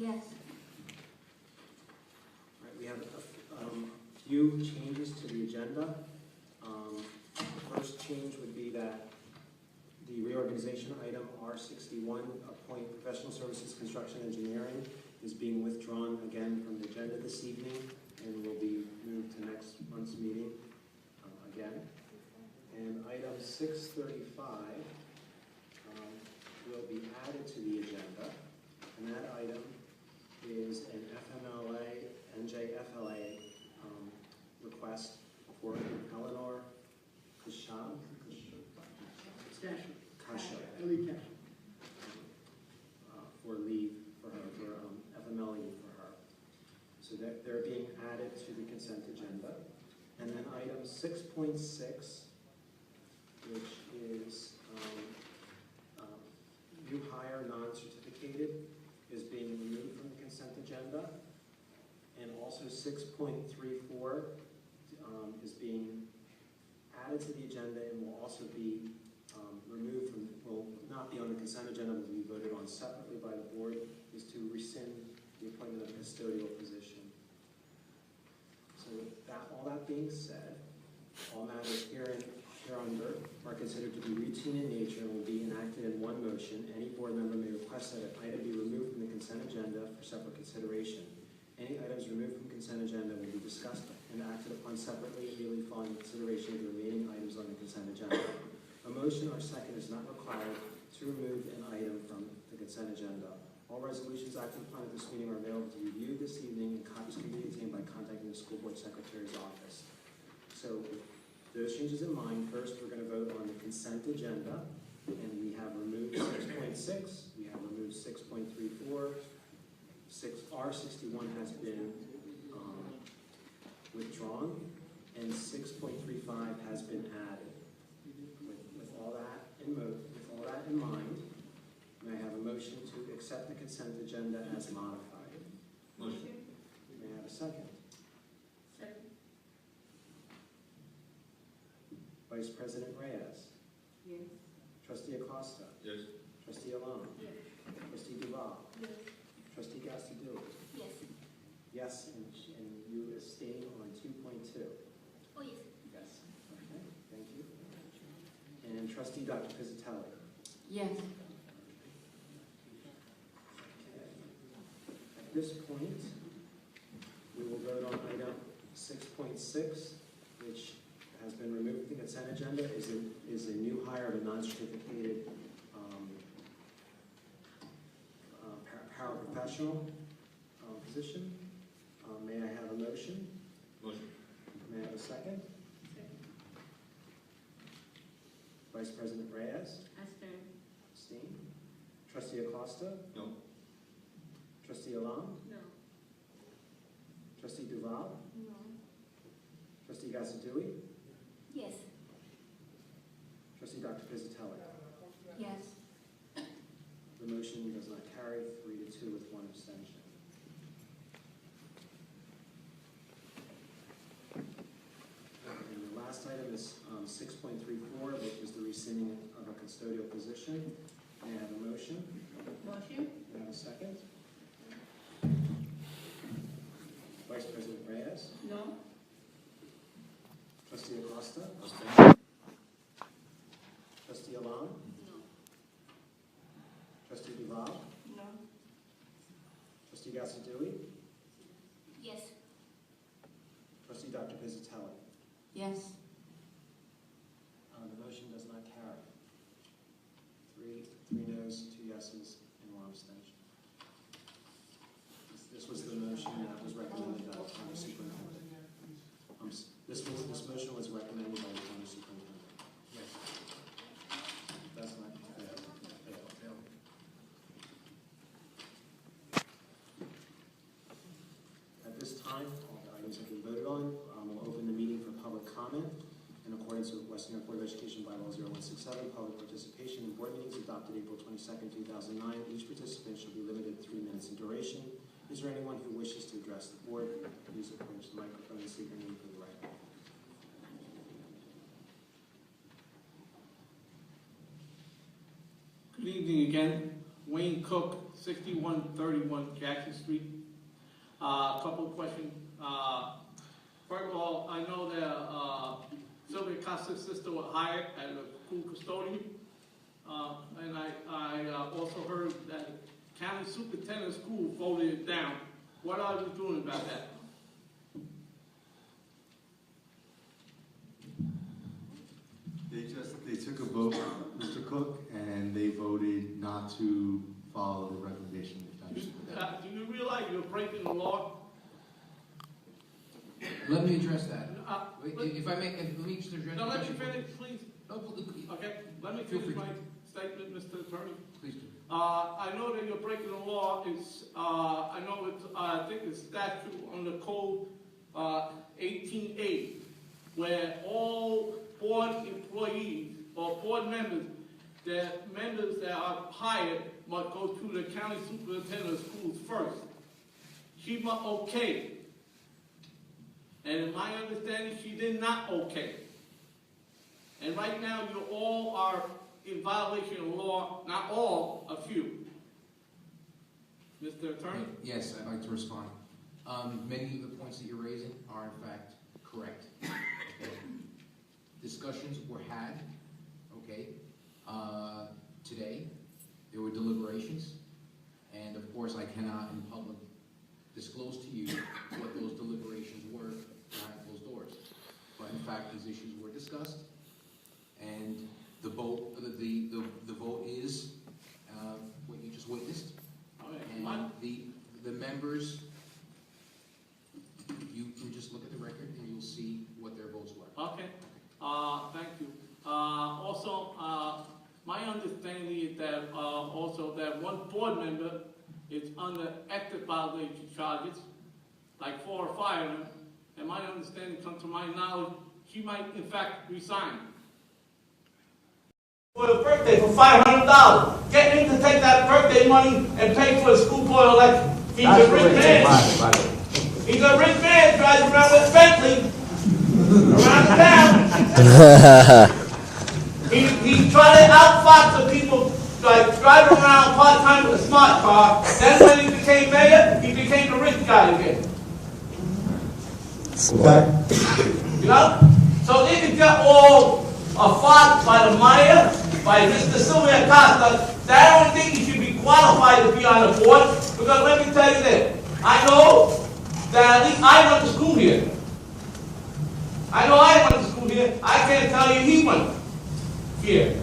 Yes. All right, we have a few changes to the agenda. The first change would be that the reorganization item R61, appoint professional services construction engineering, is being withdrawn again from the agenda this evening and will be moved to next month's meeting again. And item 635 will be added to the agenda, and that item is an FMLA, NJFLA request for Eleanor Kasha, for leave for her, for FMLA leave for her. So that they're being added to the consent agenda. And then item 6.6, which is new hire non-certificated, is being removed from the consent agenda. And also 6.34 is being added to the agenda and will also be removed from, will not be on the consent agenda, will be voted on separately by the board, is to rescind the appointment of a custodial position. So with that, all that being said, all matters hereunder are considered to be routine in nature and will be enacted in one motion. Any board member may request that an item be removed from the consent agenda for separate consideration. Any items removed from consent agenda will be discussed and acted upon separately immediately following consideration of the remaining items on the consent agenda. A motion or second is not required to remove an item from the consent agenda. All resolutions acted upon at this meeting are available to review this evening, and copies can be obtained by contacting the school board secretary's office. So with those changes in mind, first we're going to vote on the consent agenda, and we have removed 6.6, we have removed 6.34, R61 has been withdrawn, and 6.35 has been added. With all that in mind, may I have a motion to accept the consent agenda as modified? Motion. May I have a second? Second. Vice President Reyes. Yes. Trustee Acosta. Yes. Trustee Alon. Yes. Trustee Duval. Yes. Trustee Gastadillo. Yes. Yes, and you abstain on 2.2. Oh, yes. Yes. Okay, thank you. And Trustee Dr. Pizzatelli. Yes. Okay. At this point, we will vote on item 6.6, which has been removed from the consent agenda, is a new hire of a non-certificated paraprofessional position. May I have a motion? Motion. May I have a second? Vice President Reyes? Abstain. Trustee Acosta? No. Trustee Alon? No. Trustee Duval? No. Trustee Gastadillo? Yes. Trustee Dr. Pizzatelli? Yes. The motion does not carry, 3-2 with one abstention. And the last item is 6.34, which is the rescinding of a custodial position. May I have a motion? Motion? May I have a second? Vice President Reyes? No. Trustee Acosta? Abstain. Trustee Alon? No. Trustee Duval? No. Trustee Gastadillo? Yes. Trustee Dr. Pizzatelli? Yes. The motion does not carry. Three noes, 2 yeses, and 1 abstention. This was the motion that was recommended by the county superintendent. This motion was recommended by the county superintendent. Yes. That's not fail. At this time, all the items have been voted on. We'll open the meeting for public comment. In accordance with Western New York Board of Education Bylaw 0167, public participation in board meetings adopted April 22nd, 2009. Each participant shall be limited to 3 minutes in duration. Is there anyone who wishes to address the board? Please approach the microphone and state your name for the record. Good evening again. Wayne Cook, 6131 Jackson Street. A couple of questions. First of all, I know that Sylvia Acostas' sister was hired as a school custodian. And I also heard that county superintendent of school voted it down. What are we doing about that? They took a vote, Mr. Cook, and they voted not to follow the recommendation of the county superintendent. Do you realize you're breaking the law? Let me address that. Let If I may, let me just address. no, let me finish, please. No, Okay, let me Feel finish free. my statement, Mr. Attorney. please do. I know that you're breaking the law. It's, I know it's, I think it's statute on the code, 18A, where all board employees or board members that are hired must go to the county superintendent of schools first. She must okay. And in my understanding, she did not okay. And right now, you all are in violation of law, not all, a few. Mr. Attorney? Yes, I'd like to respond. Many of the points that you're raising are in fact correct. Okay. Discussions were had, okay, today. There were deliberations, and of course I cannot in public disclose to you what those deliberations were behind closed doors. But in fact, these issues were discussed, and the vote, the vote is what you just witnessed. And the members, you can just look at the record and you'll see what their votes were. Okay, thank you. Also, my understanding is that, also that one board member is under active violation charges, like 4 or 5 of them, and my understanding, comes to my knowledge, she might in fact resign. For a birthday for $500, get him to take that birthday money and pay for the school board election. He's a rich man. He's a rich man, drives around with Bentley around town. He's trying to outfox the people, like driving around part-time with a smart car. Then when he became mayor, he became the rich guy again. Smart. You know? So if you got all a fox by the mayor, by Mr. Silvio Acosta, that I don't think he should be qualified to be on the board, because let me tell you this, I know that at least I went to school here. I know I went to school here. I can't tell you he went here.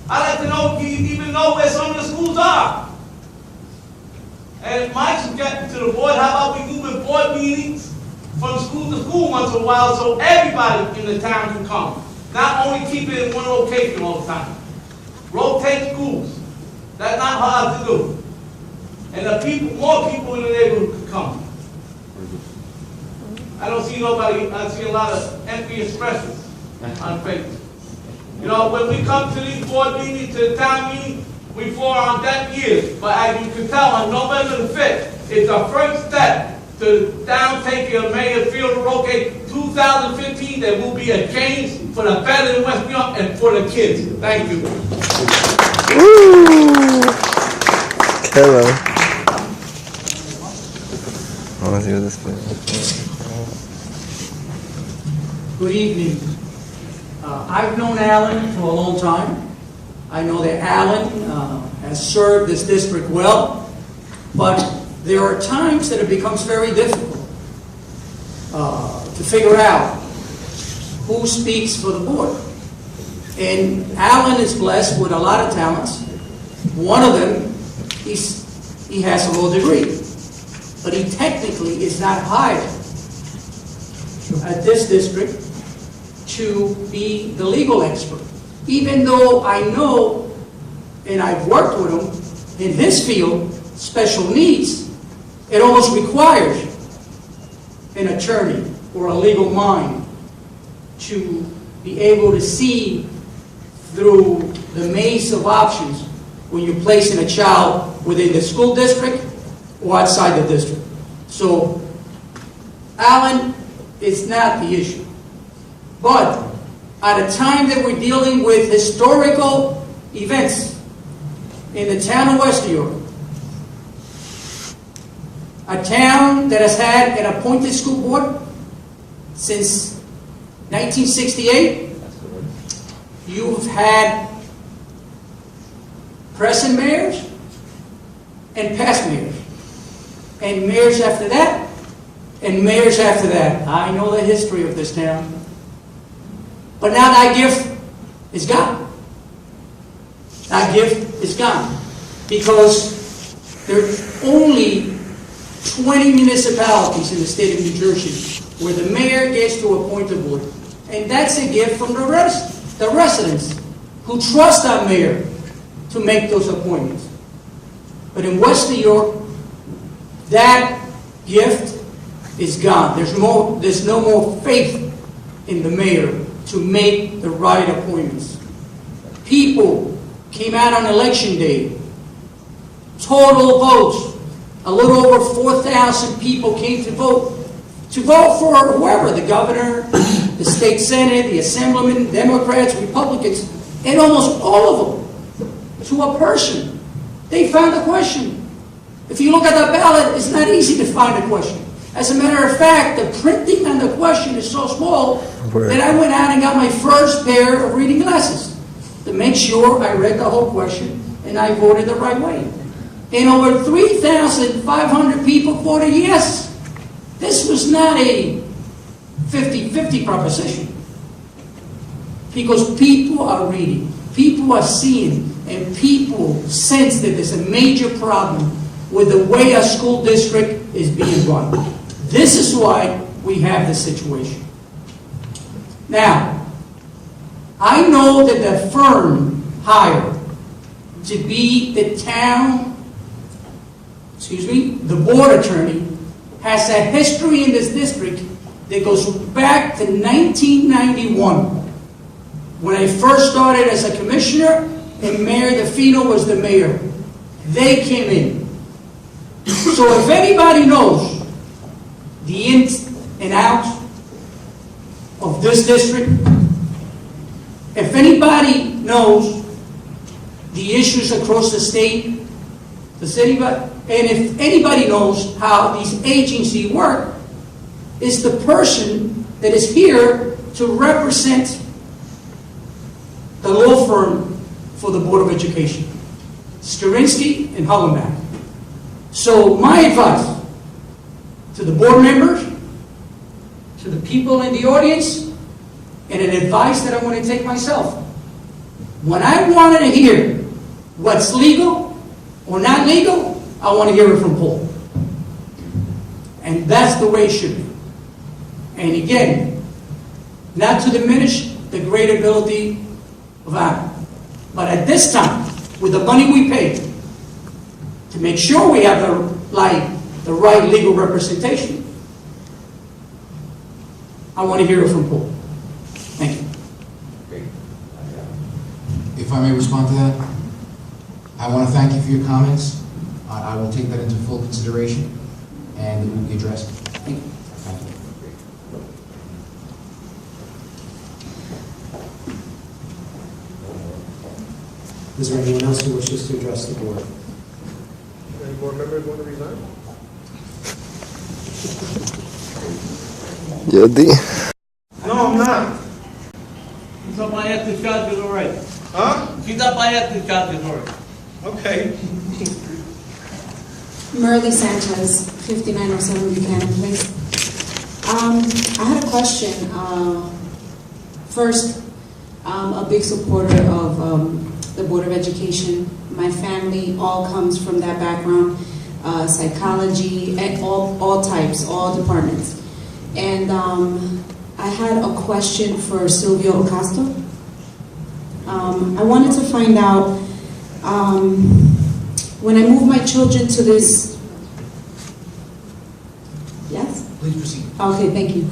I'd like to know if you even know where some of the schools are. And my suggestion to the board, how about we move board meetings from school to school once in a while so everybody in the town can come. Not only keep it in one location all the time. Rotate schools. That's not hard to do. And the people, more people in the neighborhood could come. I don't see nobody, I see a lot of empty expressions on Facebook. You know, when we come to these board meetings, to the town meeting, we fall on deaf ears. But as you can tell, on November the 5th, it's the first step to downtake your Mayor Field Road 2015. There will be a change for the better in West New York and for the kids. Thank you. Woo! Hello. I want to see what this is. Good evening. I've known Alan for a long time. I know that Alan has served this district well, but there are times that it becomes very difficult to figure out who speaks for the board. And Alan is blessed with a lot of talents. One of them, he has a law degree, but he technically is not hired at this district to be the legal expert. Even though I know, and I've worked with him, in his field, special needs, it almost requires an attorney or a legal mind to be able to see through the maze of options when you're placing a child within the school district or outside the district. So, Alan is not the issue. But at a time that we're dealing with historical events in the town of West New York, A town that has had an appointed school board since 1968. You've had present mayors and past mayors, and mayors after that, and mayors after that. I know the history of this town. But now that gift is gone. That gift is gone. Because there are only 20 municipalities in the state of New Jersey where the mayor gets to appoint a board. And that's a gift from the residents who trust our mayor to make those appointments. But in West New York, that gift is gone. There's no more faith in the mayor to make the right appointments. People came out on election day. Total votes, a little over 4,000 people came to vote for whoever, the governor, the state senate, the assemblymen, Democrats, Republicans, and almost all of them, to a person. They found the question. If you look at the ballot, it's not easy to find a question. As a matter of fact, the printing on the question is so small that I went out and got my first pair of reading glasses to make sure I read the whole question and I voted the right way. And over 3,500 people voted yes. This was not a 50-50 proposition. Because people are reading, people are seeing, and people sense that there's a major problem with the way our school district is being run. This is why we have this situation. Now, I know that the firm hired to be the board attorney has a history in this district that goes back to 1991, when I first started as a commissioner and Mayor DeFino was the mayor. They came in. So if anybody knows the ins and outs of this district, if anybody knows the issues across the state, and if anybody knows how these agencies work, it's the person that is here to represent the law firm for the Board of Education, Skirinsky and Hollenbach. So my advice to the board members, to the people in the audience, and an advice that I want to take myself. When I want to hear what's legal or not legal, I want to hear it from Paul. And that's the way it should be. And again, not to diminish the great ability of Adam, but at this time, with the money we pay, to make sure we have the right legal representation, I want to hear it from Paul. Thank you. If I may respond to that, I want to thank you for your comments. I will take that into full consideration, and it will be addressed. Thank you. Thank you. Is there anyone else who wishes to address the board? Any board members want to resign? Yodi. No, I'm not. She's up my head to charge it already. Huh? She's up my head to charge it already. Okay. Merle Sanchez, 5907 Buchanan Place. I had a question. First, I'm a big supporter of the Board of Education. My family all comes from that background, psychology, and all types, all departments. And I had a question for Silvio Acosta. I wanted to find out, when I move my children to this, yes? Please proceed. Okay, thank you.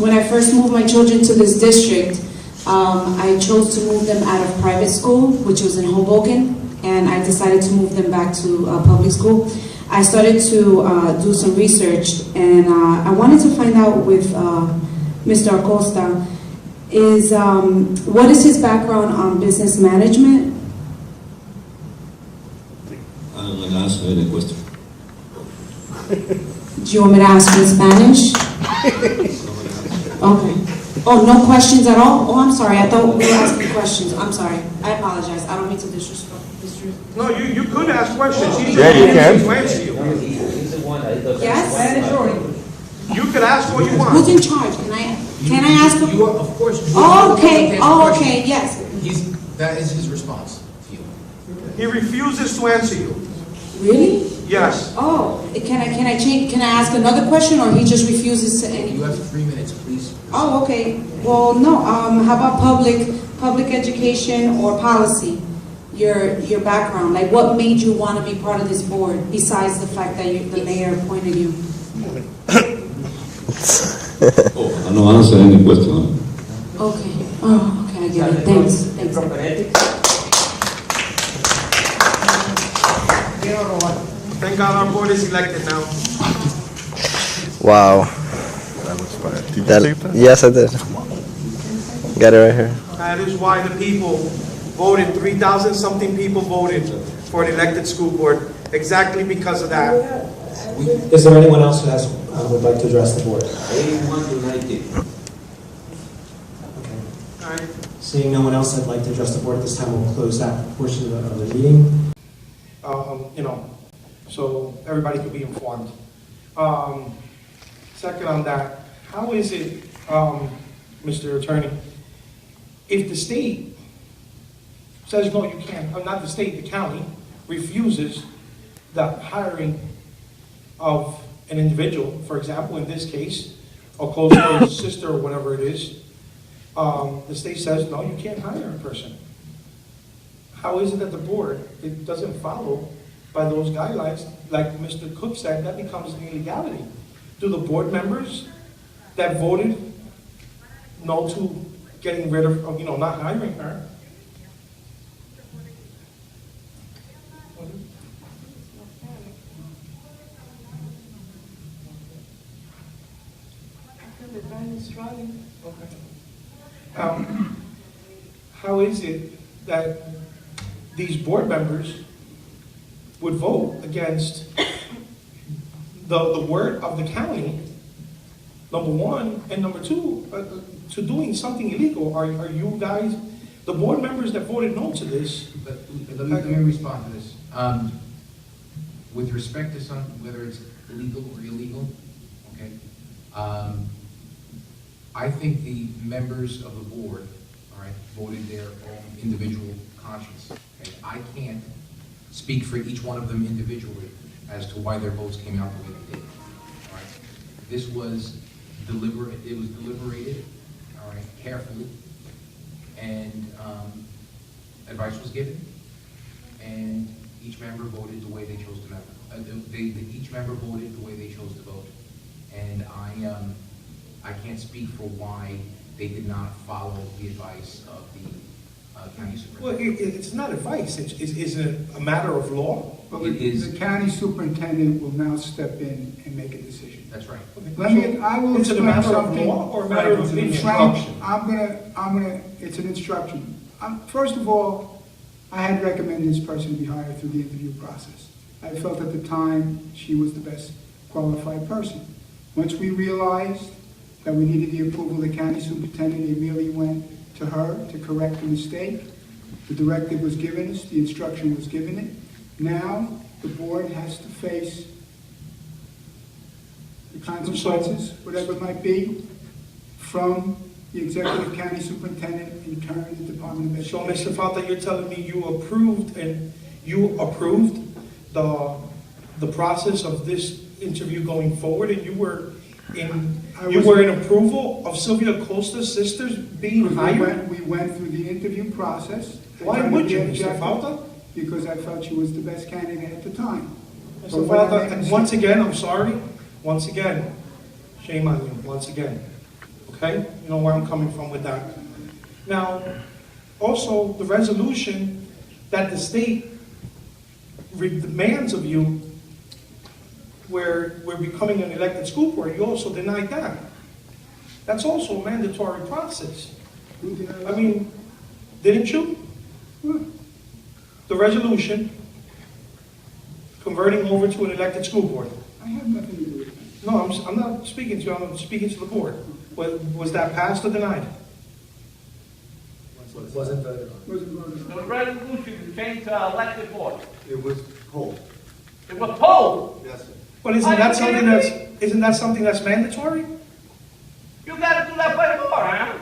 When I first moved my children to this district, I chose to move them out of private school, which was in Hoboken, and I decided to move them back to public school. I started to do some research, and I wanted to find out with Mr. Acosta, what is his background on business management? I'd like to answer the question. Do you want me to ask in Spanish? Okay. Oh, no questions at all? Oh, I'm sorry. I thought we were asking questions. I'm sorry. I apologize. I don't mean to disrespect. No, you could ask questions. He's Yeah, you just can. answer you. Yes? You could ask what you Who's want. in charge? Can I ask? You are, of course. you Oh, are okay. the one Oh, to ask the okay. Yes. question. That is his response to you. He refuses to answer you. Really? Yes. Oh, can I change? Can I ask another question, or he just refuses to any? You have 3 minutes, please. Oh, okay. Well, no. How about public education or policy? Your background, like what made you want to be part of this board, besides the fact that the mayor appointed you? Oh, I don't answer any question. Okay. Oh, okay. I get it. Thanks. Thank God our board is elected now. Wow. That was fire. Did you That, save that? yes, I did. Got it right here. That is why the people voted, 3,000 something people voted for an elected school board, exactly because of that. Is there anyone else who would like to address the board? 81 to 90. Okay. All right. Seeing no one else that'd like to address the board at this time, we'll close that portion of the meeting. So everybody could be informed. Second on that, how is it, Mr. Attorney, if the state says, no, you can't, or not the state, the county, refuses the hiring of an individual, for example, in this case, a close sister or whatever it is, the state says, no, you can't hire a person. How is it that the board, it doesn't follow by those guidelines? Like Mr. Cook said, that becomes an illegality. Do the board members that voted no to getting rid of not hiring her, how is it that these board members would vote against the word of the county, number one, and number two, to doing something illegal? Are you guys, the board members that voted no to this? But let me respond to this. With respect to whether it's illegal or illegal, okay, I think the members of the board, all right, voted their own individual conscience. Okay? I can't speak for each one of them individually as to why their votes came out the way they did. All right? This was deliberate. It was deliberated, all right, carefully, and advice was given, and each member voted the way they chose to vote. Each member voted the way they chose to vote, and I can't speak for why they did not follow the advice of the county superintendent. Well, it's not advice. Is it a matter of law? Well, It is. the county superintendent will now step in and make a decision. That's right. I will Is it a explain matter of something. law or a matter of Frank, instruction? it's an instruction. First of all, I had recommended this person be hired through the interview process. I felt at the time she was the best qualified person. Once we realized that we needed the approval of the county superintendent, it immediately went to her to correct the mistake. The directive was given us, the instruction was given it. Now, the board has to face the consequences, whatever it might be, from the executive county superintendent, in turn, the Department of So, Education. Mr. Fata, you're telling me you approved the process of this interview going forward, and you were in approval of Silvio Acosta's sisters being hired? We went through the interview process. Why would you, Mr. Fata? Because I felt she was the best candidate at the time. Mr. Fata, and once again, I'm sorry, once again, shame on you, once again, okay? You know where I'm coming from with that. Now, also, the resolution that the state demands of you, where we're becoming an elected school board, you also denied that. That's also a mandatory process. I mean, didn't you? The resolution converting over to an elected school board. I have nothing to do with that. No, I'm not speaking to you, I'm speaking to the board. Was that passed or denied? Wasn't voted on. Wasn't voted on. The resolution to change to elected board. It was polled. It was polled. Yes, sir. But Are you kidding me? isn't that something that's mandatory? You gotta do that by law, huh?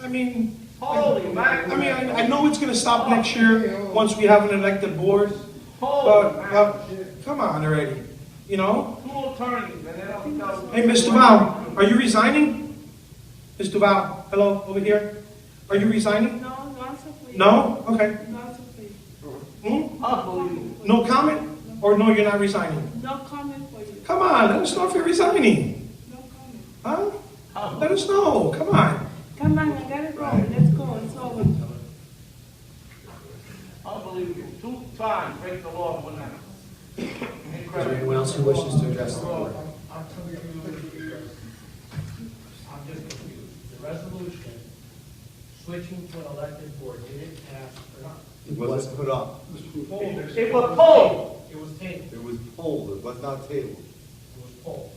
I mean, Holy mackerel. I know it's gonna stop next year, once we have an elected board, Holy but, mackerel. come on already, you know? Two attorneys, and they don't tell. Hey, Mr. Val, are you resigning? Mr. Val, hello, over here. Are you resigning? No, not so please. No? Okay. Not so please. Unbelievable. No comment? Or no, you're not resigning? No comment for you. Come on, let us know if you're resigning. No comment. Huh? Let us know, come on. Come on, I gotta go. Let's go. It's over. Unbelievable. 2 times break the law one night. Is there anyone else who wishes to address the board? I'm just confused. The resolution switching to an elected board, did it pass or not? It wasn't put up. It was polled. It was tabled. It was polled. It was not tabled. It was polled.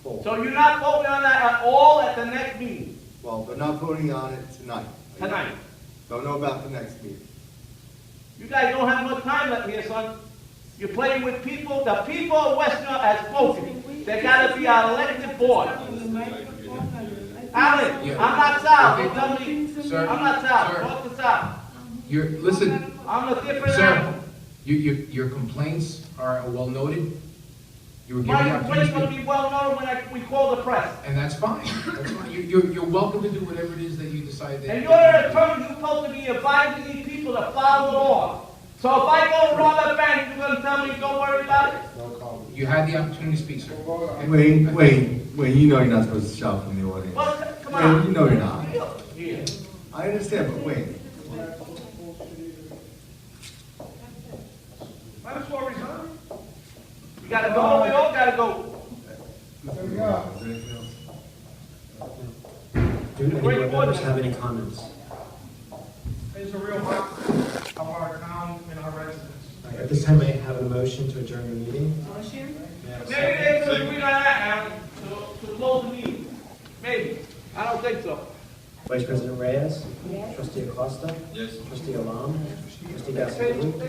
Polled. So you're not voting on that at all at the next meeting, Well, they're not voting on it tonight. tonight? Don't know about the next meeting. You guys don't have much time left here, son. You're playing with people. The people of Western has spoken. They gotta be our elected board. Alan, Yeah. I'm not Sal. Don't tell me. Sir, I'm not Sal. sir. Talk to Sal. listen, I'm a different sir, animal. your complaints are well noted. You were given My the complaint's opportunity, gonna be well known when we call the press. and that's fine, that's fine. You're welcome to do whatever it is that you decide that. And you're an attorney, you're supposed to be advising these people to follow the law. So if I go rob a bank, you're gonna tell me, don't worry about it? You had the opportunity to speak, sir. Wait, you know you're not supposed to shout from the audience. Well, come Wait, on. you know you're not. Yeah. I understand, but wait. Might as well resign. We gotta go, we all gotta go. There we go. Is there anything else? Do any board members have any comments? It's a real heart of our town and our residents. At this time, I have a motion to adjourn the meeting. Motion? May I have a Maybe second? they could agree on that, Alan, to close the meeting. Maybe. I don't think so. Vice President Reyes? Yes. Trustee Acosta? Yes. Trustee Alam? Trustee They Gaston? table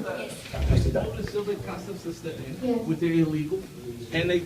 that. Trustee Dunn? All the silver concepts that's there, Yes. with the illegal, and they